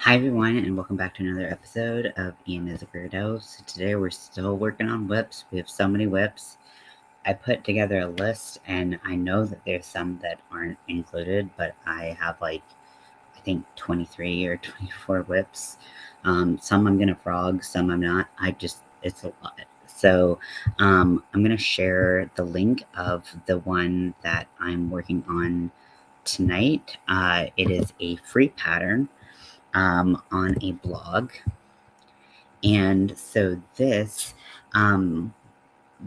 Hi everyone, and welcome back to another episode of Ian.is.weird. So today we're still working on whips. We have so many whips. I put together a list, and I know that there's some that aren't included, but I have I think 23 or 24 whips. Some I'm gonna frog, some I'm not. It's a lot. So I'm gonna share the link of the one that I'm working on tonight. It is a free pattern on a blog. And so this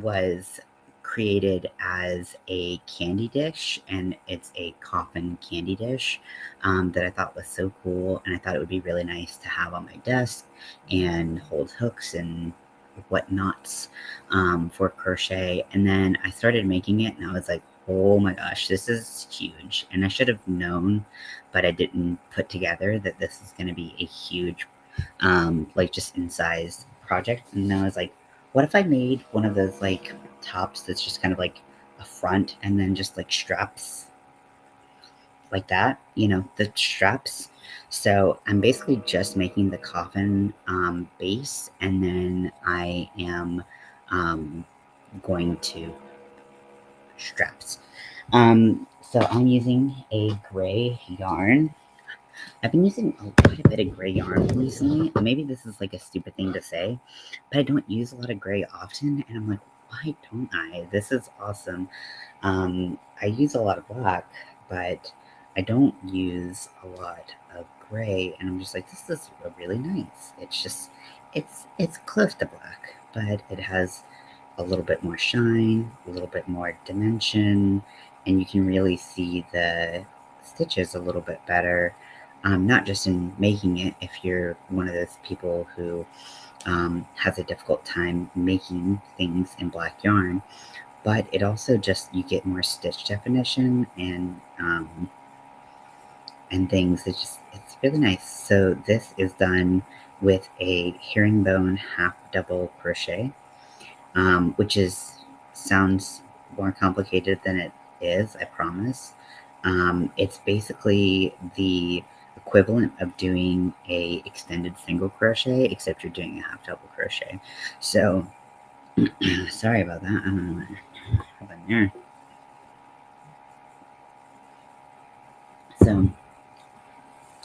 was created as a candy dish, and it's a coffin candy dish that I thought was so cool, and I thought it would be really nice to have on my desk and hold hooks and whatnots for crochet. And then I started making it, and I was like, oh my gosh, this is huge. And I should have known, but I didn't put together that this is going to be a huge just in size project. And I was like, what if I made one of those tops that's just kind of like a front and then just like straps like that, the straps. So I'm basically just making the coffin base, and then I am going to straps. So I'm using a gray yarn. I've been using quite a bit of gray yarn recently. Maybe this is like a stupid thing to say, but I don't use a lot of gray often, and I'm like, why don't I? This is awesome. I use a lot of black, but I don't use a lot of gray, and I'm just like, this is really nice. It's close to black, but it has a little bit more shine, a little bit more dimension, and you can really see the stitches a little bit better. Not just in making it, if you're one of those people who has a difficult time making things in black yarn, but it also just, you get more stitch definition and things. It's really nice. So this is done with a herringbone half double crochet, which sounds more complicated than it is, I promise. It's basically the equivalent of doing a extended single crochet, except you're doing a half double crochet. So sorry about that. I don't know what happened there. So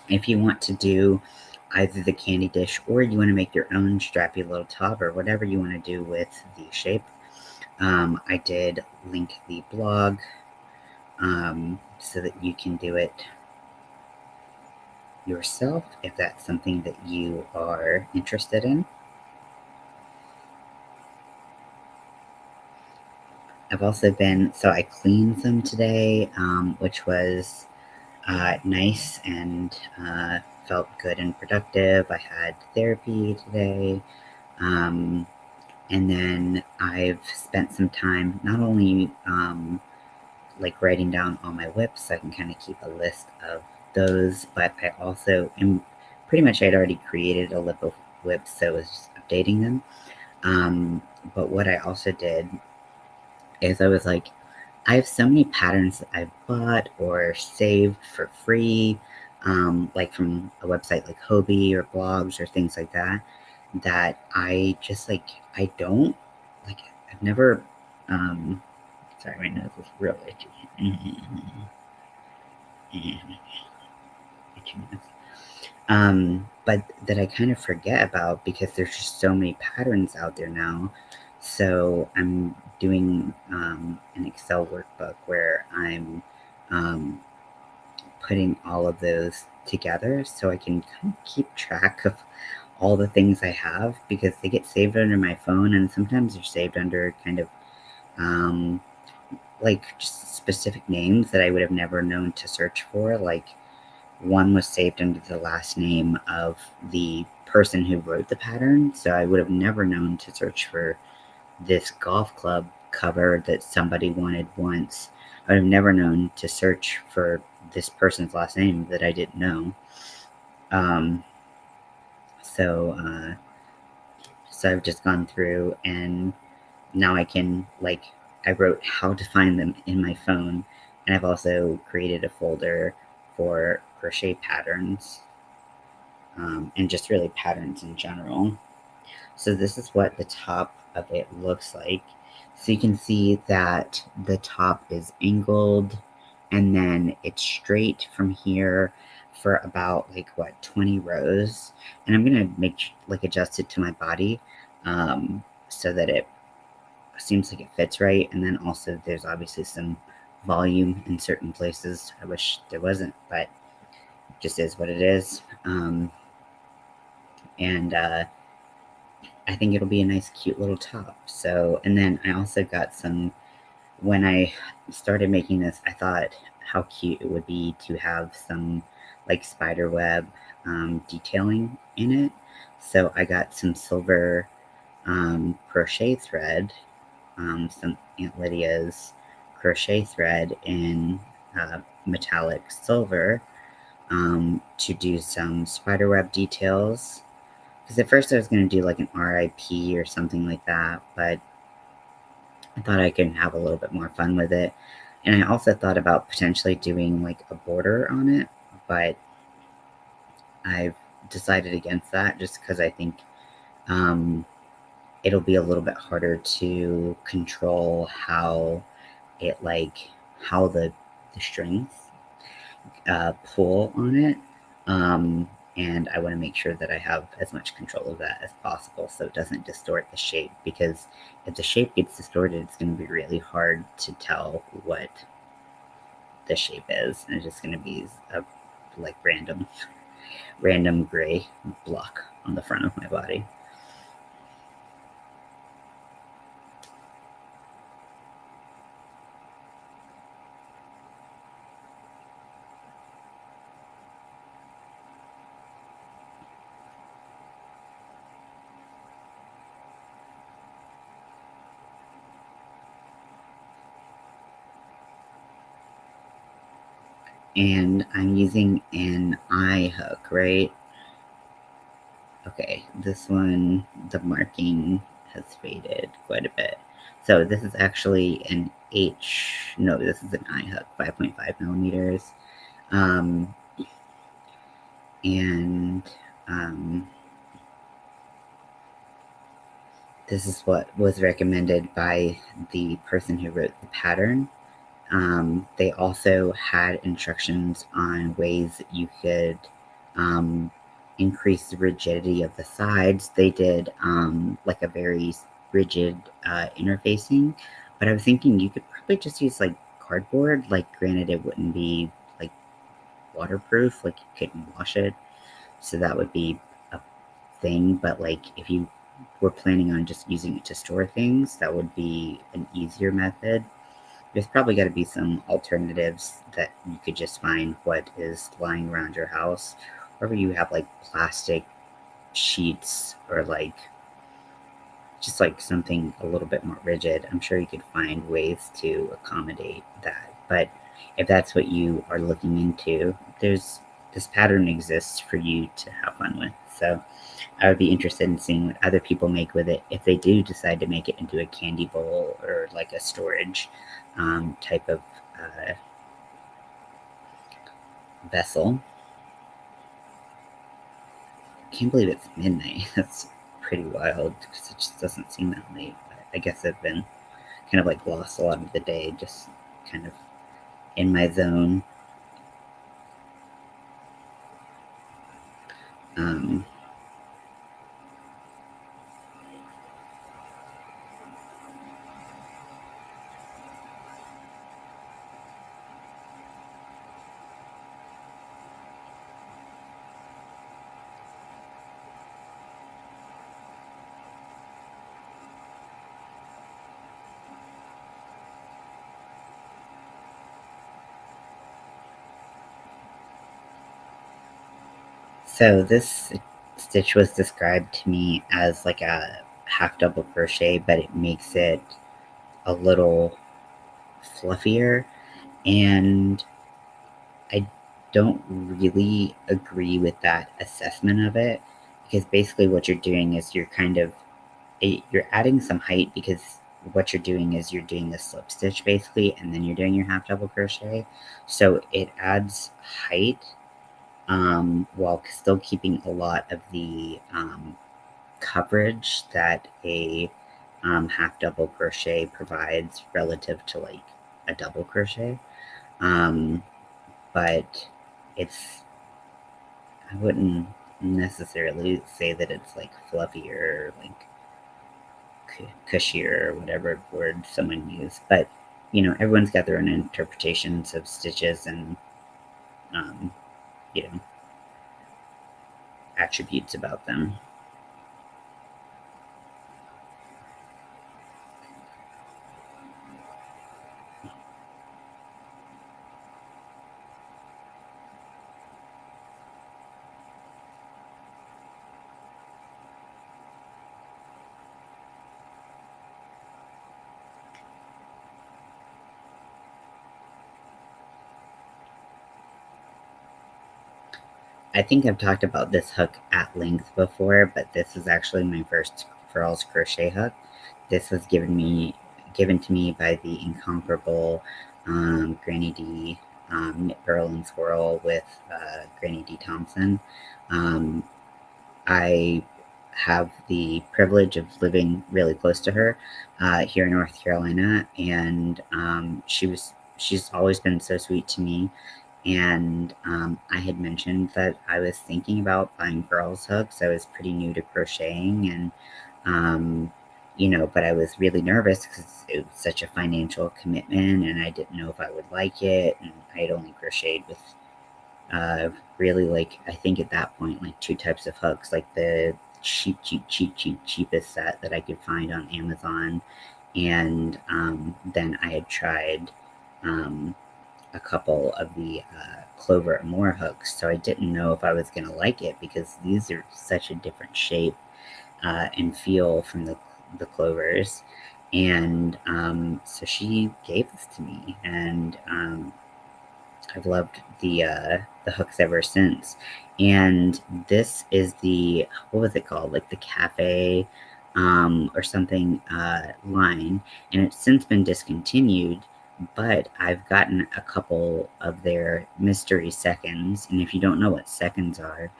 if you want to do either the candy dish, or you want to make your own strappy little top, or whatever you want to do with the shape, I did link the blog so that you can do it yourself if that's something that you are interested in. I've also so I cleaned them today, which was nice and felt good and productive. I had therapy today. And then I've spent some time not only writing down all my whips so I can kind of keep a list of those, but I also am pretty much, I'd already created a list of whips, so I was just updating them. But what I also did is I was like, I have so many patterns that I've bought or saved for free, like from a website like Hobie or blogs or things like that, that I just I don't I've never, sorry, my nose is real itchy. But that I kind of forget about because there's just so many patterns out there now. So I'm doing an Excel workbook where I'm putting all of those together so I can kind of keep track of all the things I have, because they get saved under my phone, and sometimes they're saved under kind of just specific names that I would have never known to search for. Like, one was saved under the last name of the person who wrote the pattern, so I would have never known to search for this golf club cover that somebody wanted once. I would have never known to search for this person's last name that I didn't know. So I've just gone through, and now I can, I wrote how to find them in my phone, and I've also created a folder for crochet patterns. and just really patterns in general. So this is what the top of it looks like. So you can see that the top is angled and then it's straight from here for about like what, 20 rows. And I'm gonna adjust it to my body so that it seems like it fits right. And then also there's obviously some volume in certain places. I wish there wasn't, but it just is what it is. And I think it'll be a nice, cute little top. So, and then I also got some, when I started making this, I thought how cute it would be to have some like spider web detailing in it. So I got some silver crochet thread, some Aunt Lydia's crochet thread in metallic silver to do some spiderweb details. Because at first I was going to do like an RIP or something like that, but I thought I could have a little bit more fun with it. And I also thought about potentially doing like a border on it, but I've decided against that just because I think it'll be a little bit harder to control how it how the strings pull on it. And I want to make sure that I have as much control of that as possible so it doesn't distort the shape, because if the shape gets distorted, it's going to be really hard to tell what the shape is. And it's just going to be a like random gray block on the front of my body. And I'm using an eye hook, right? Okay, this one, the marking has faded quite a bit. So this is actually an no, this is an eye hook, 5.5 millimeters. Um, and this is what was recommended by the person who wrote the pattern. They also had instructions on ways that you could increase the rigidity of the sides. They did like a very rigid interfacing, but I was thinking you could probably just use like cardboard. Like, granted, it wouldn't be like waterproof, like you couldn't wash it, so that would be a thing. But like, if you were planning on just using it to store things, that would be an easier method. There's probably got to be some alternatives that you could just find what is lying around your house. Wherever you have like plastic sheets or like just like something a little bit more rigid, I'm sure you could find ways to accommodate that. But if that's what you are looking into, this pattern exists for you to have fun with. So I would be interested in seeing what other people make with it if they do decide to make it into a candy bowl or like a storage type of uh, vessel. Can't believe it's midnight. That's pretty wild because it just doesn't seem that late. But I guess I've been kind of like lost a lot of the day, just kind of in my zone. Um, so this stitch was described to me as like a half double crochet, but it makes it a little fluffier. And I don't really agree with that assessment of it, because basically what you're doing is you're adding some height, because what you're doing is you're doing the slip stitch basically, and then you're doing your half double crochet. So it adds height while still keeping a lot of the coverage that a half double crochet provides relative to like a double crochet. But it's, I wouldn't necessarily say that it's like fluffier, like cushier, or whatever word someone used. But everyone's got their own interpretations of stitches and um, you know attributes about them. I think I've talked about this hook at length before, but this is actually my first Furls crochet hook. This was given to me by the incomparable Granny D, Knit Purl and Swirl with Granny D Thompson. I have the privilege of living really close to her here in North Carolina, and she's always been so sweet to me. And I had mentioned that I was thinking about buying girls' hooks. I was pretty new to crocheting, and but I was really nervous because it was such a financial commitment, and I didn't know if I would like it. And I had only crocheted with really, like, I think at that point, like two types of hooks, like the cheapest set that I could find on Amazon, and then I had tried. A couple of the Clover and More hooks, so I didn't know if I was going to like it because these are such a different shape and feel from the Clovers. And so she gave this to me, and I've loved the hooks ever since. And this is the, what was it called? Like the cafe or something line, and it's since been discontinued. But I've gotten a couple of their mystery seconds, and if you don't know what seconds are,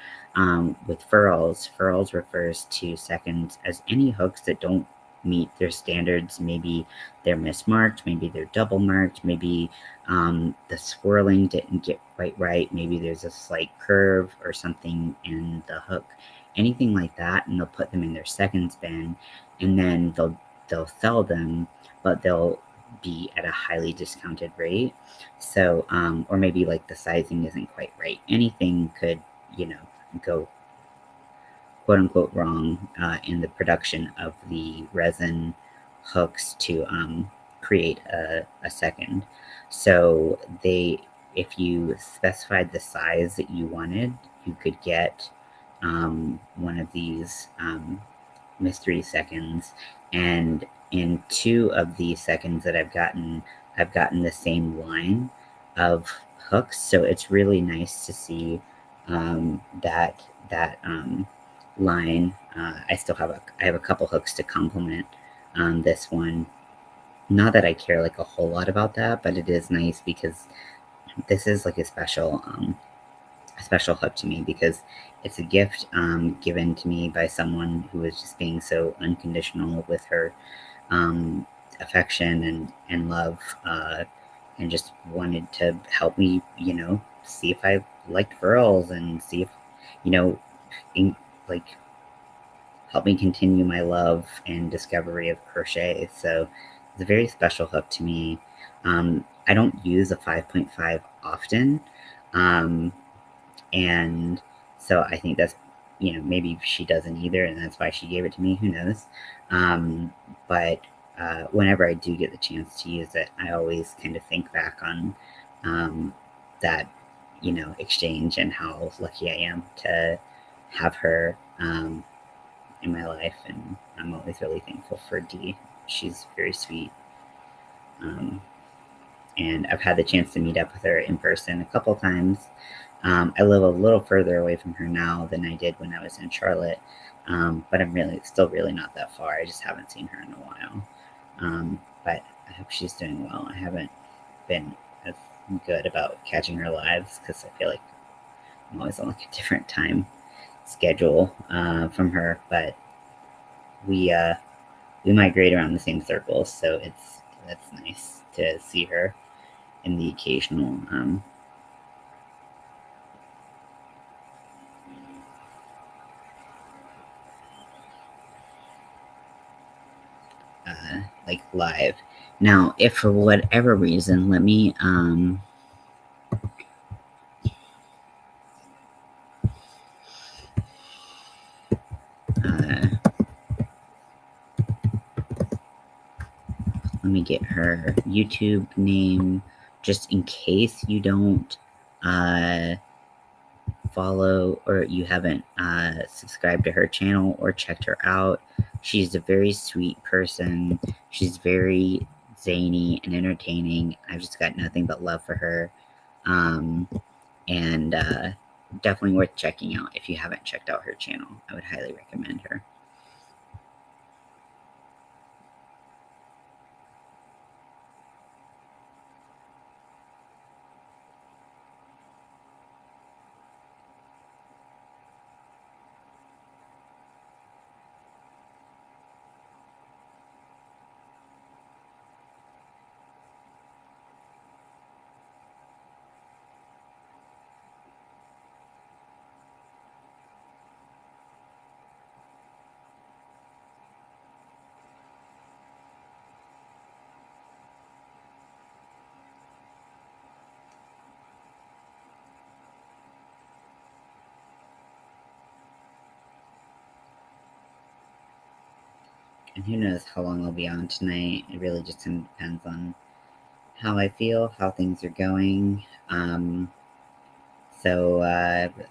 with furls refers to seconds as any hooks that don't meet their standards. Maybe they're mismarked, maybe they're double marked, maybe the swirling didn't get quite right. Maybe there's a slight curve or something in the hook, anything like that, and they'll put them in their seconds bin, and then they'll sell them, but they'll be at a highly discounted rate. So, or maybe like the sizing isn't quite right. Anything could, go quote unquote wrong in the production of the resin hooks to create a second. So if you specified the size that you wanted, you could get one of these mystery seconds. And in two of the seconds that I've gotten the same line of hooks. So it's really nice to see that line. I have a couple hooks to complement this one. Not that I care like a whole lot about that, but it is nice because this is like a special hook to me because it's a gift given to me by someone who was just being so unconditional with her affection and love, and just wanted to help me, see if I liked furls and see if, you know, in, like help me continue my love and discovery of crochet. So it's a very special hook to me. I don't use a 5.5 often. Um, and so I think that's, maybe she doesn't either, and that's why she gave it to me. Who knows? But whenever I do get the chance to use it, I always kind of think back on that, exchange and how lucky I am to have her in my life. And I'm always really thankful for Dee. She's very sweet. Um, and I've had the chance to meet up with her in person a couple times. I live a little further away from her now than I did when I was in Charlotte, but I'm still really not that far. I just haven't seen her in a while. But I hope she's doing well. I haven't been as good about catching her lives because I feel like I'm always on like a different time schedule from her, but we migrate around the same circles, so that's nice to see her in the occasional like live. Now, if for whatever reason, let me get her YouTube name just in case you don't follow or you haven't subscribed to her channel or checked her out. She's a very sweet person. She's very zany and entertaining. I've just got nothing but love for her. And definitely worth checking out if you haven't checked out her channel. I would highly recommend her. And who knows how long I'll be on tonight. It really just depends on how I feel, how things are going.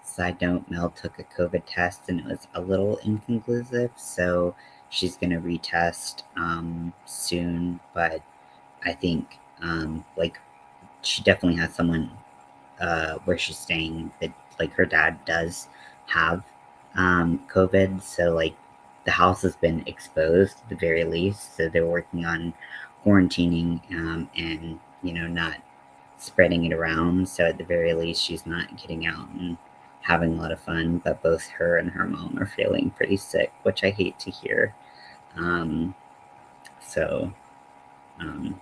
Side note, Mel took a COVID test and it was a little inconclusive. So she's going to retest soon. But I think like she definitely has someone where she's staying that like her dad does have COVID. So like the house has been exposed at the very least. So they're working on quarantining and not spreading it around. So at the very least, she's not getting out and having a lot of fun. But both her and her mom are feeling pretty sick, which I hate to hear. Um, so um,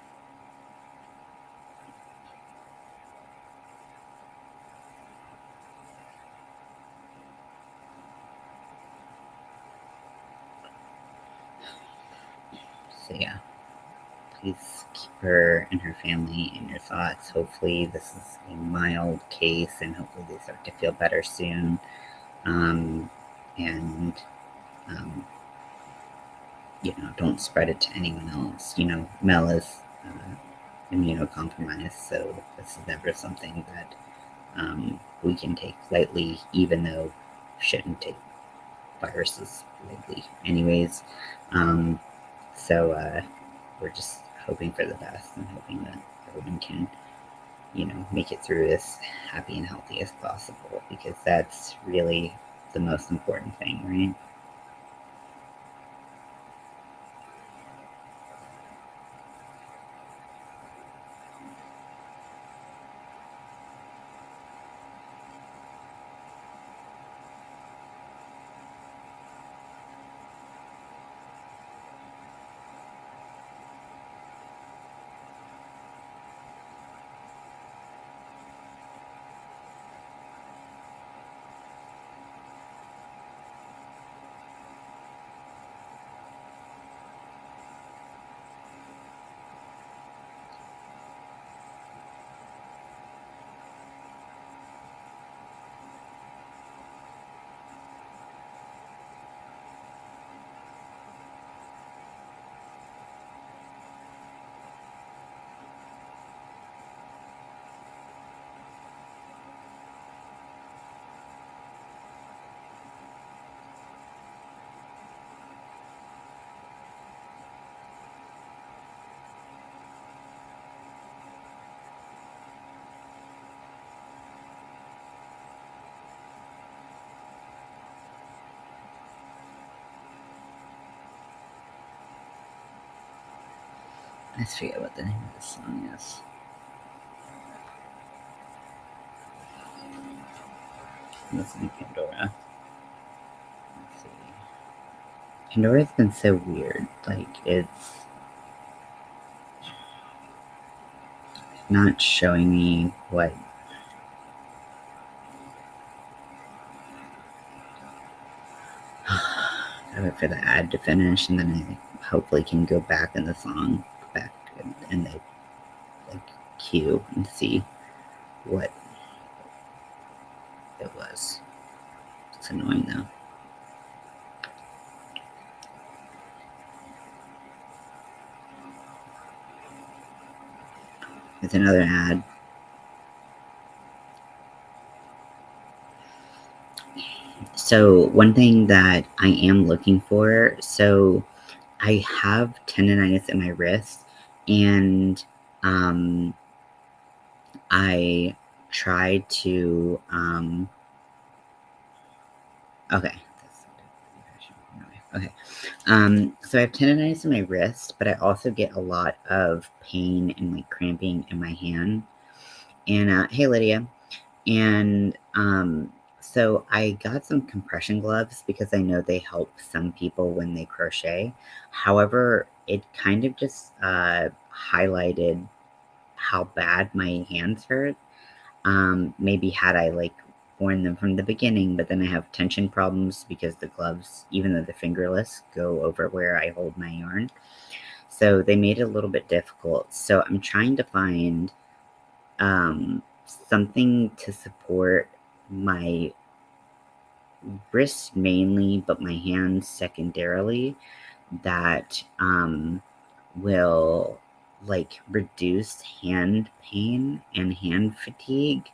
so yeah, please keep her and her family in your thoughts. Hopefully, this is a mild case, and hopefully they start to feel better soon. And um, don't spread it to anyone else. Mel is immunocompromised, so this is never something that we can take lightly, even though we shouldn't take viruses lightly, anyways. Um, so we're just hoping for the best and hoping that everyone can, make it through as happy and healthy as possible, because that's really the most important thing, right? I forget what the name of the song is. This is Pandora. Let's see. Pandora's been so weird. Like, it's not showing me what. I wait for the ad to finish, and then I hopefully can go back in the song, back in the like queue, and see what it was. It's annoying though. There's another ad. So one thing that I am looking for, so I have tendonitis in my wrist, and I tried to okay. Okay. So I have tendonitis in my wrist, but I also get a lot of pain and like cramping in my hand. And hey, Lydia. And so I got some compression gloves because I know they help some people when they crochet. However, it kind of just highlighted how bad my hands hurt. Maybe had I like worn them from the beginning, but then I have tension problems because the gloves, even though they're fingerless, go over where I hold my yarn. So they made it a little bit difficult. So I'm trying to find something to support my wrists mainly, but my hands secondarily, that will like reduce hand pain and hand fatigue.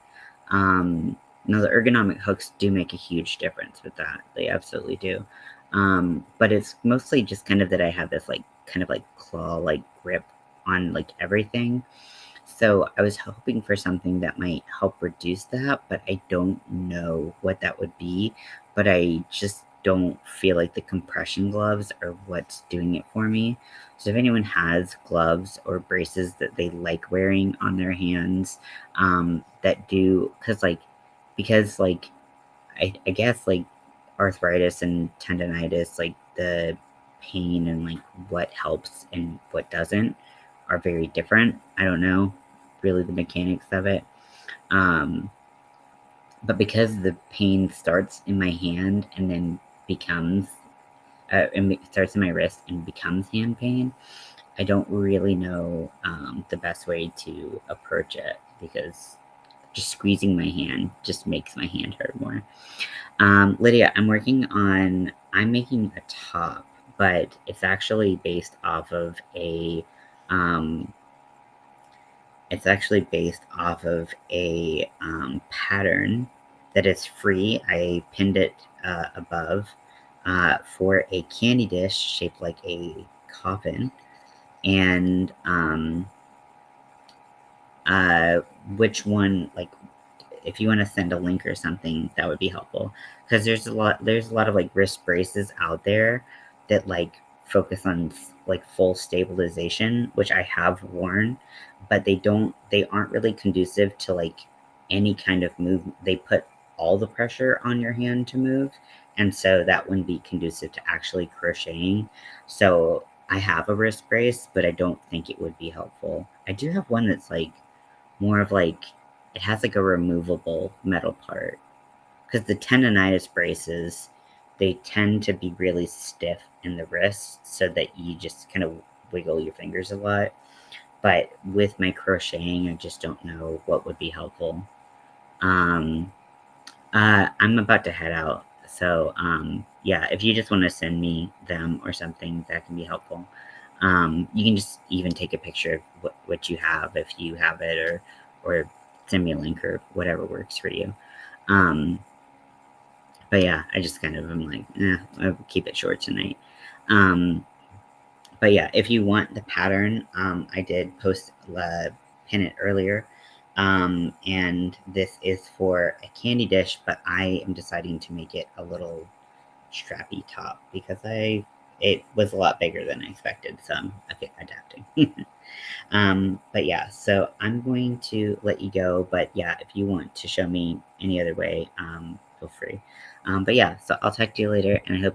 Now the ergonomic hooks do make a huge difference with that. They absolutely do. But it's mostly just kind of that I have this like kind of like claw like grip on like everything. So I was hoping for something that might help reduce that, but I don't know what that would be. But I just don't feel like the compression gloves are what's doing it for me. So if anyone has gloves or braces that they like wearing on their hands, that do, because I guess like arthritis and tendonitis, like the pain and like what helps and what doesn't are very different. I don't know really the mechanics of it. But because the pain starts in my hand and then becomes, and it starts in my wrist and becomes hand pain, I don't really know the best way to approach it because just squeezing my hand just makes my hand hurt more. Lydia, I'm making a top, but it's actually based off of um, a pattern that is free. I pinned it above for a candy dish shaped like a coffin, and which one, like, if you want to send a link or something, that would be helpful because there's a lot of like wrist braces out there that like focus on like full stabilization, which I have worn, but they aren't really conducive to like any kind of move. They put all the pressure on your hand to move, and so that wouldn't be conducive to actually crocheting. So I have a wrist brace, but I don't think it would be helpful. I do have one that's like more of like, it has like a removable metal part because the tendonitis braces, they tend to be really stiff in the wrists so that you just kind of wiggle your fingers a lot. But with my crocheting, I just don't know what would be helpful. I'm about to head out, so yeah, if you just want to send me them or something, that can be helpful. You can just even take a picture of what you have if you have it, or send me a link or whatever works for you. But yeah, I just kind of am like, I'll keep it short tonight. But yeah, if you want the pattern, I did post pin it earlier. And this is for a candy dish, but I am deciding to make it a little strappy top because it was a lot bigger than I expected, so I'm adapting. But yeah, so I'm going to let you go. But yeah, if you want to show me any other way, feel feel free. But yeah, so I'll talk to you later, and I hope you